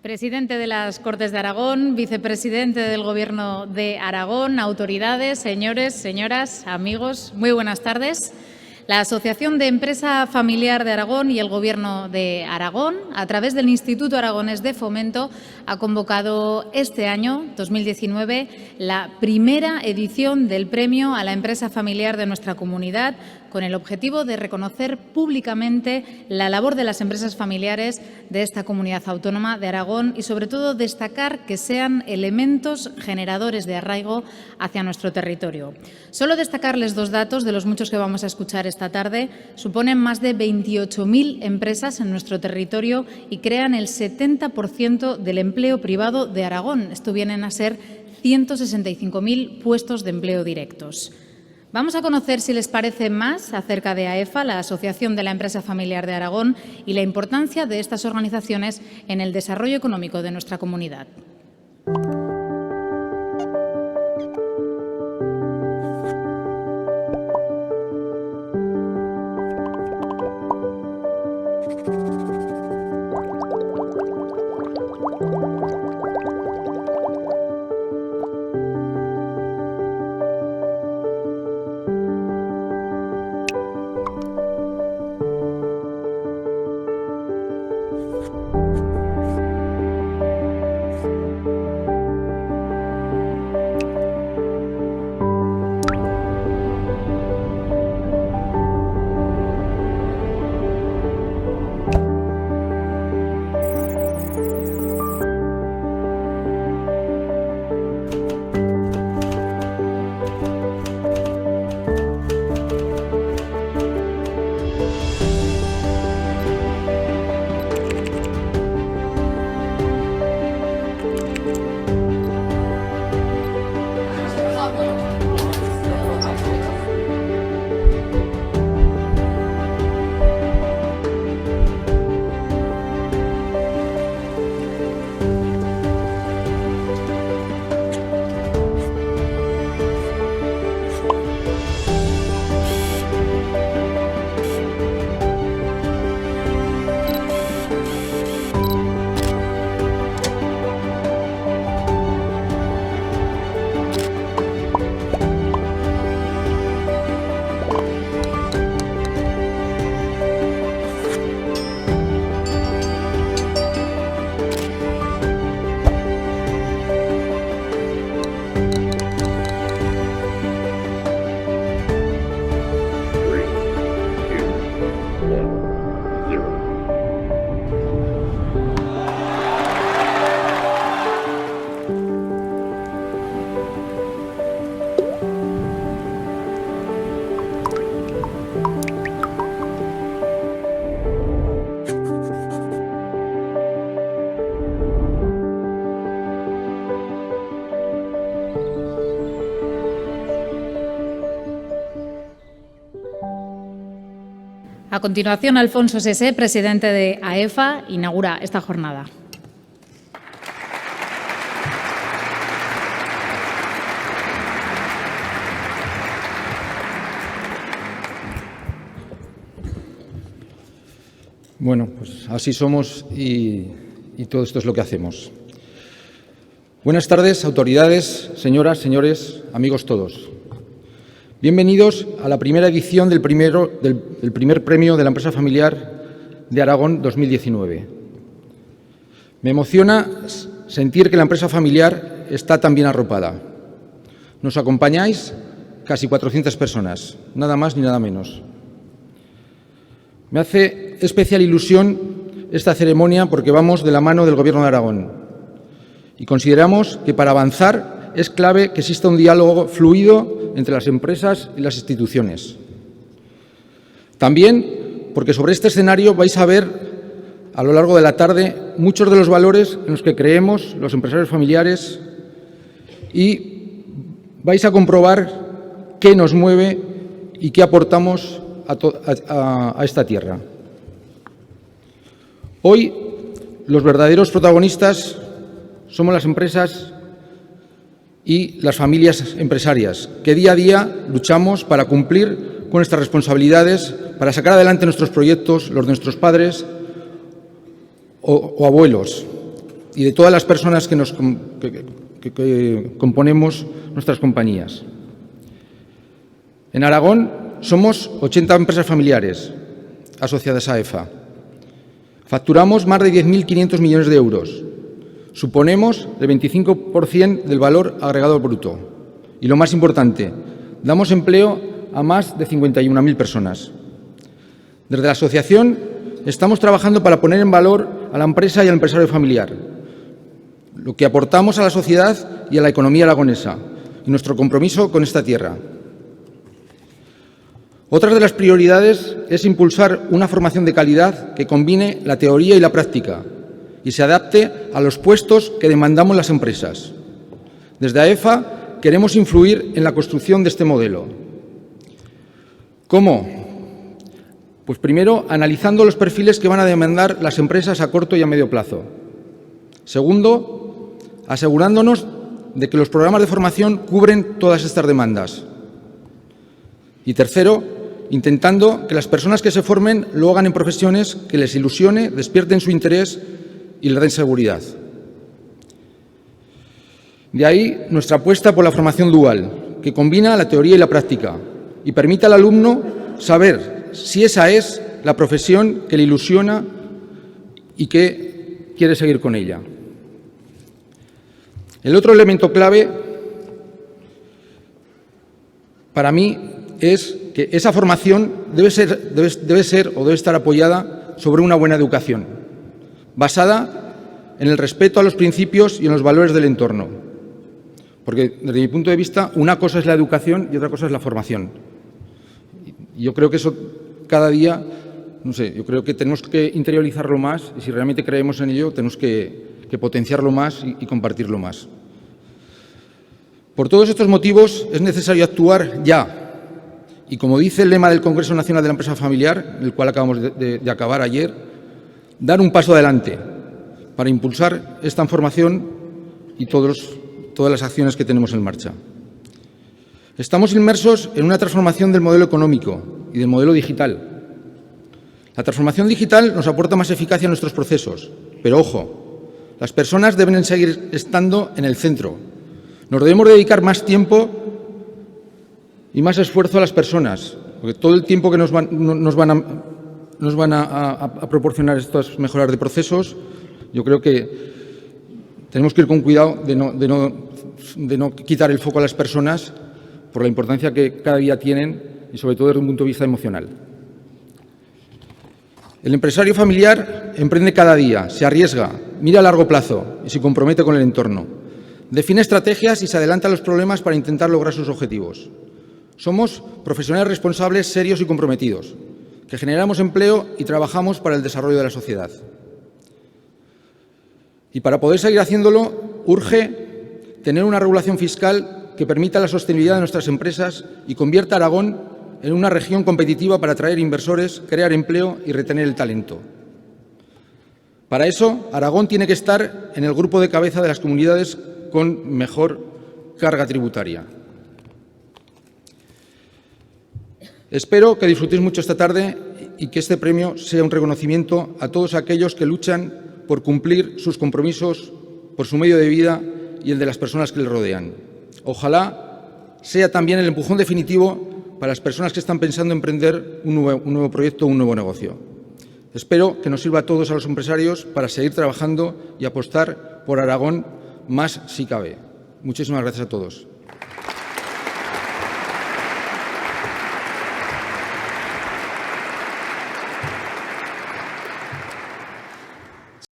Presidente de las Cortes de Aragón, vicepresidente del Gobierno de Aragón, autoridades, señores, señoras, amigos, muy buenas tardes. La Asociación de Empresa Familiar de Aragón y el Gobierno de Aragón, a través del Instituto Aragonés de Fomento, ha convocado este año, 2019, la primera edición del Premio a la Empresa Familiar de nuestra comunidad, con el objetivo de reconocer públicamente la labor de las empresas familiares de esta comunidad autónoma de Aragón y, sobre todo, destacar que sean elementos generadores de arraigo hacia nuestro territorio. Solo destacarles dos datos de los muchos que vamos a escuchar esta tarde. Suponen más de 28.000 empresas en nuestro territorio y crean el 70% del empleo privado de Aragón. Esto vienen a ser 165.000 puestos de empleo directos. Vamos a conocer, si les parece, más acerca de AEFA, la Asociación de la Empresa Familiar de Aragón, y la importancia de estas organizaciones en el desarrollo económico de nuestra comunidad. A continuación, Alfonso Sesé, presidente de AEFA, inaugura esta jornada. Bueno, pues así somos y todo esto es lo que hacemos. Buenas tardes, autoridades, señoras, señores, amigos todos. Bienvenidos a la primera edición del primer premio de la Empresa Familiar de Aragón 2019. Me emociona sentir que la empresa familiar está tan bien arropada. Nos acompañáis casi 400 personas, nada más ni nada menos. Me hace especial ilusión esta ceremonia porque vamos de la mano del Gobierno de Aragón y consideramos que para avanzar es clave que exista un diálogo fluido entre las empresas y las instituciones. También porque sobre este escenario vais a ver a lo largo de la tarde muchos de los valores en los que creemos los empresarios familiares y vais a comprobar qué nos mueve y qué aportamos a esta tierra. Hoy los verdaderos protagonistas somos las empresas y las familias empresarias, que día a día luchamos para cumplir con nuestras responsabilidades, para sacar adelante nuestros proyectos, los de nuestros padres o abuelos. y de todas las personas que componemos nuestras compañías. En Aragón somos 80 empresas familiares asociadas a EFA. Facturamos más de 10.500 millones de euros. Suponemos el 25% del valor agregado bruto. Y lo más importante, damos empleo a más de 51.000 personas. Desde la asociación estamos trabajando para poner en valor a la empresa y al empresario familiar, lo que aportamos a la sociedad y a la economía aragonesa y nuestro compromiso con esta tierra. Otra de las prioridades es impulsar una formación de calidad que combine la teoría y la práctica y se adapte a los puestos que demandamos las empresas. Desde AEFA queremos influir en la construcción de este modelo. ¿Cómo? Pues primero, analizando los perfiles que van a demandar las empresas a corto y a medio plazo. Segundo, asegurándonos de que los programas de formación cubren todas estas demandas. Y tercero, intentando que las personas que se formen lo hagan en profesiones que les ilusione, despierten su interés y les den seguridad. De ahí nuestra apuesta por la formación dual, que combina la teoría y la práctica y permite al alumno saber si esa es la profesión que le ilusiona y que quiere seguir con ella. El otro elemento clave para mí es que esa formación debe estar apoyada sobre una buena educación, basada en el respeto a los principios y en los valores del entorno. Porque, desde mi punto de vista, una cosa es la educación y otra cosa es la formación. Y yo creo que eso cada día, no sé, yo creo que tenemos que interiorizarlo más y si realmente creemos en ello tenemos que potenciarlo más y compartirlo más. Por todos estos motivos es necesario actuar ya. Y como dice el lema del Congreso Nacional de la Empresa Familiar, el cual acabamos de acabar ayer, dar un paso adelante para impulsar esta formación y todas las acciones que tenemos en marcha. Estamos inmersos en una transformación del modelo económico y del modelo digital. La transformación digital nos aporta más eficacia en nuestros procesos, pero ojo, las personas deben seguir estando en el centro. Nos debemos dedicar más tiempo y más esfuerzo a las personas, porque todo el tiempo que nos van a proporcionar estas mejoras de procesos, yo creo que tenemos que ir con cuidado de no quitar el foco a las personas por la importancia que cada día tienen y sobre todo desde un punto de vista emocional. El empresario familiar emprende cada día, se arriesga, mira a largo plazo y se compromete con el entorno. Define estrategias y se adelanta a los problemas para intentar lograr sus objetivos. Somos profesionales responsables, serios y comprometidos, que generamos empleo y trabajamos para el desarrollo de la sociedad. Y para poder seguir haciéndolo, urge tener una regulación fiscal que permita la sostenibilidad de nuestras empresas y convierta a Aragón en una región competitiva para atraer inversores, crear empleo y retener el talento. Para eso, Aragón tiene que estar en el grupo de cabeza de las comunidades con mejor carga tributaria. Espero que disfrutéis mucho esta tarde y que este premio sea un reconocimiento a todos aquellos que luchan por cumplir sus compromisos, por su medio de vida y el de las personas que les rodean. Ojalá sea también el empujón definitivo para las personas que están pensando emprender un nuevo proyecto, un nuevo negocio. Espero que nos sirva a todos, a los empresarios, para seguir trabajando y apostar por Aragón más si cabe. Muchísimas gracias a todos.